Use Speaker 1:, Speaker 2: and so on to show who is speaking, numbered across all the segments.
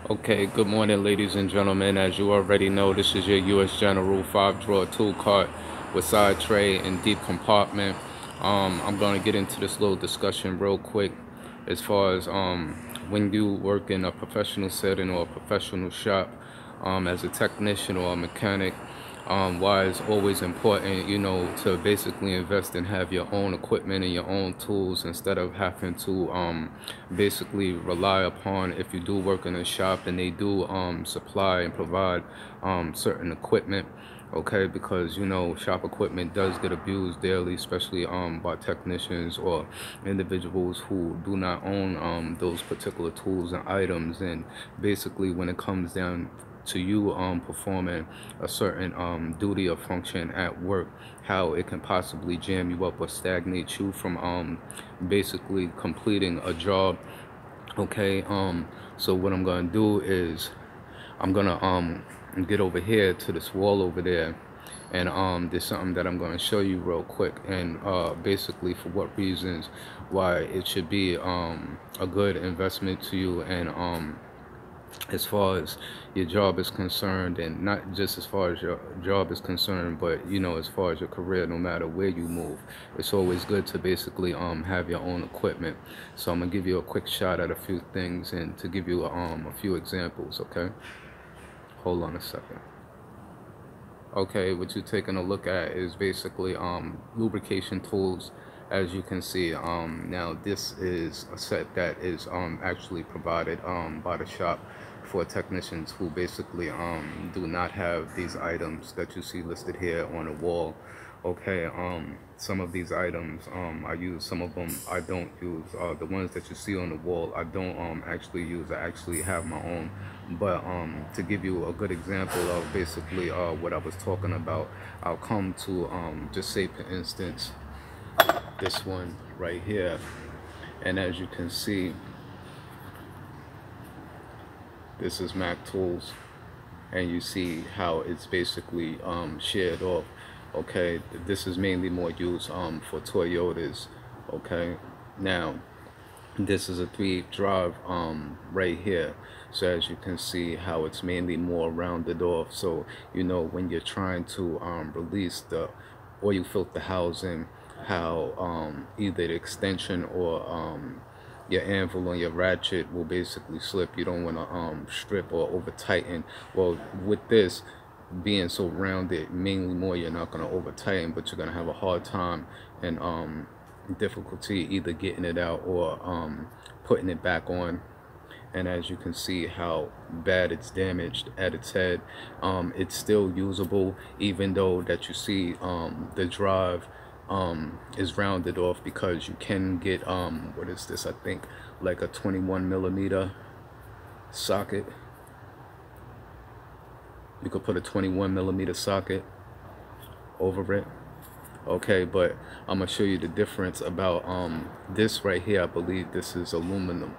Speaker 1: Okay, good morning, ladies and gentlemen. As you already know, this is your US General 5-drawer tool cart with side tray and deep compartment. I'm going to get into this little discussion real quick as far as when you work in a professional setting or a professional shop as a technician or a mechanic. Why it's always important, to basically invest and have your own equipment and your own tools instead of having to basically rely upon, if you do work in a shop and they do supply and provide certain equipment. Okay, because shop equipment does get abused daily, especially by technicians or individuals who do not own those particular tools and items. And basically, when it comes down to you performing a certain duty or function at work, how it can possibly jam you up or stagnate you from basically completing a job. Okay, so what I'm gonna do is I'm gonna get over here to this wall over there, and there's something that I'm gonna show you real quick, and basically for what reasons why it should be a good investment to you, and as far as your job is concerned, and not just as far as your job is concerned, but as far as your career, no matter where you move, it's always good to basically have your own equipment. So I'm gonna give you a quick shot at a few things and to give you a few examples. Okay, hold on a second. Okay, what you're taking a look at is basically lubrication tools. As you can see, now this is a set that is actually provided by the shop for technicians who basically do not have these items that you see listed here on the wall. Okay, some of these items I use, some of them I don't use. The ones that you see on the wall I don't actually use. I actually have my own. But to give you a good example of basically what I was talking about, I'll come to just say for instance this one right here, and as you can see, this is Mac Tools, and you see how it's basically shared off. Okay, this is mainly more used for Toyotas. Okay, now this is a 3 drive right here, so as you can see how it's mainly more rounded off. So when you're trying to release the oil filter housing, how either the extension or your anvil on your ratchet will basically slip. You don't want to strip or over tighten. Well, with this being so rounded, mainly more, you're not going to over tighten, but you're going to have a hard time and difficulty either getting it out or putting it back on. And as you can see how bad it's damaged at its head, it's still usable, even though that you see the drive is rounded off, because you can get what is this, I think like a 21mm socket. You could put a 21mm socket over it. Okay, but I'm gonna show you the difference about this right here. I believe this is aluminum,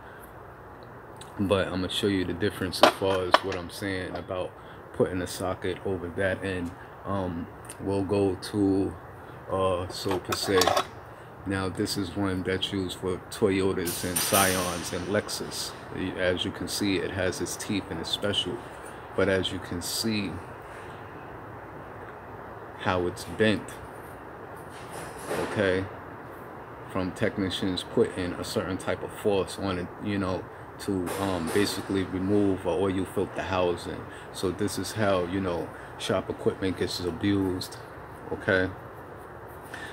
Speaker 1: but I'm gonna show you the difference as far as what I'm saying about putting a socket over that. And we'll go to so per se, now this is one that's used for Toyotas and Scions and Lexus. As you can see, it has its teeth and it's special, but as you can see how it's bent, okay, from technicians putting a certain type of force on it, to basically remove or oil filter housing. So this is how shop equipment gets abused. Okay,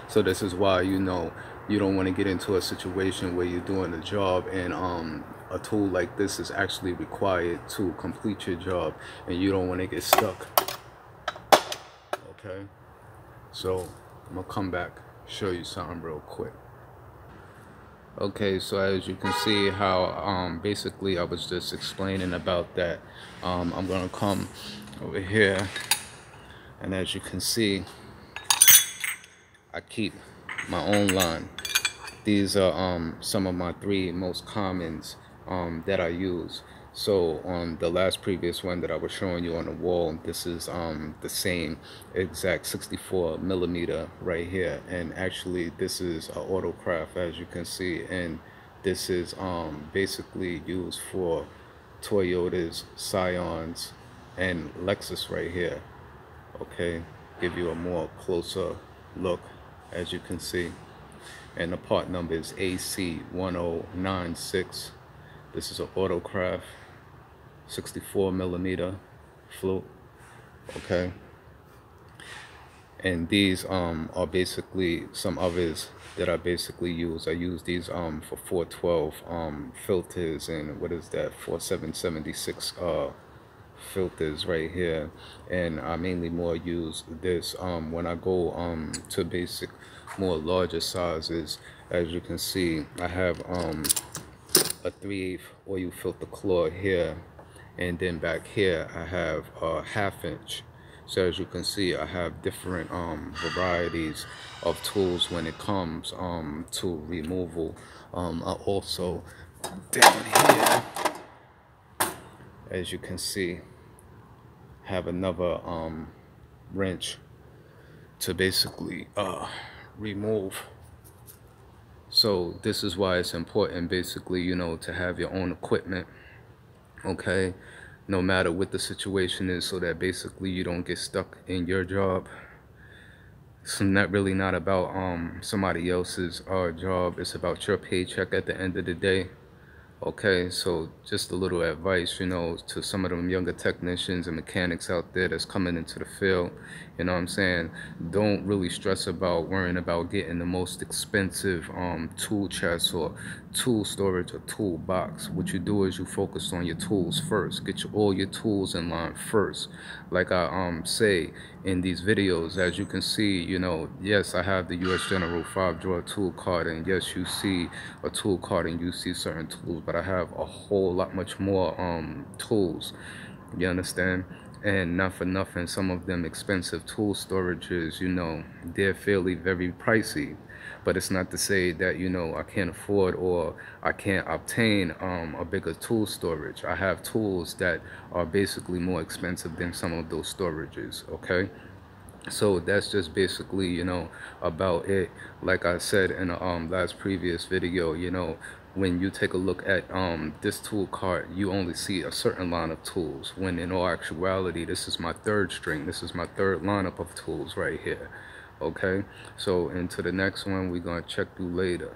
Speaker 1: so this is why you don't want to get into a situation where you're doing a job and a tool like this is actually required to complete your job, and you don't want to get stuck. Okay, so I'm gonna come back, show you something real quick. Okay, so as you can see how basically I was just explaining about that, I'm gonna come over here, and as you can see, I keep my own line. These are some of my 3 most commons that I use. So on the last previous one that I was showing you on the wall, this is the same exact 64mm right here, and actually this is a autocraft, as you can see, and this is basically used for Toyotas, Scions, and Lexus right here. Okay, give you a more closer look, as you can see. And the part number is AC1096. This is an Autocraft 64 millimeter float. Okay, and these are basically some others that I basically use. I use these for 412 filters, and what is that, 4776 filters right here. And I mainly more use this when I go to basic more larger sizes. As you can see, I have a 3/8 oil filter claw here, and then back here I have a 1/2 inch. So as you can see, I have different varieties of tools when it comes to removal. I also down here, as you can see, have another wrench to basically remove. So this is why it's important, basically, you know, to have your own equipment, okay, no matter what the situation is, so that basically you don't get stuck in your job. It's not really not about somebody else's job. It's about your paycheck at the end of the day. Okay, so just a little advice, you know, to some of them younger technicians and mechanics out there that's coming into the field. You know what I'm saying? Don't really stress about worrying about getting the most expensive tool chest or tool storage or tool box. What you do is you focus on your tools first. Get all your tools in line first. Like I say in these videos, as you can see, you know, yes, I have the US General 5-drawer tool cart, and yes, you see a tool cart and you see certain tools, but I have a whole lot much more tools, you understand? And not for nothing, some of them expensive tool storages, you know, they're fairly very pricey. But it's not to say that, you know, I can't afford or I can't obtain a bigger tool storage. I have tools that are basically more expensive than some of those storages, okay? So that's just basically, you know, about it. Like I said in the last previous video, you know, when you take a look at this tool cart, you only see a certain line of tools, when in all actuality this is my third string. This is my third lineup of tools right here. Okay, so into the next one, we're gonna check you later.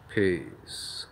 Speaker 1: Peace.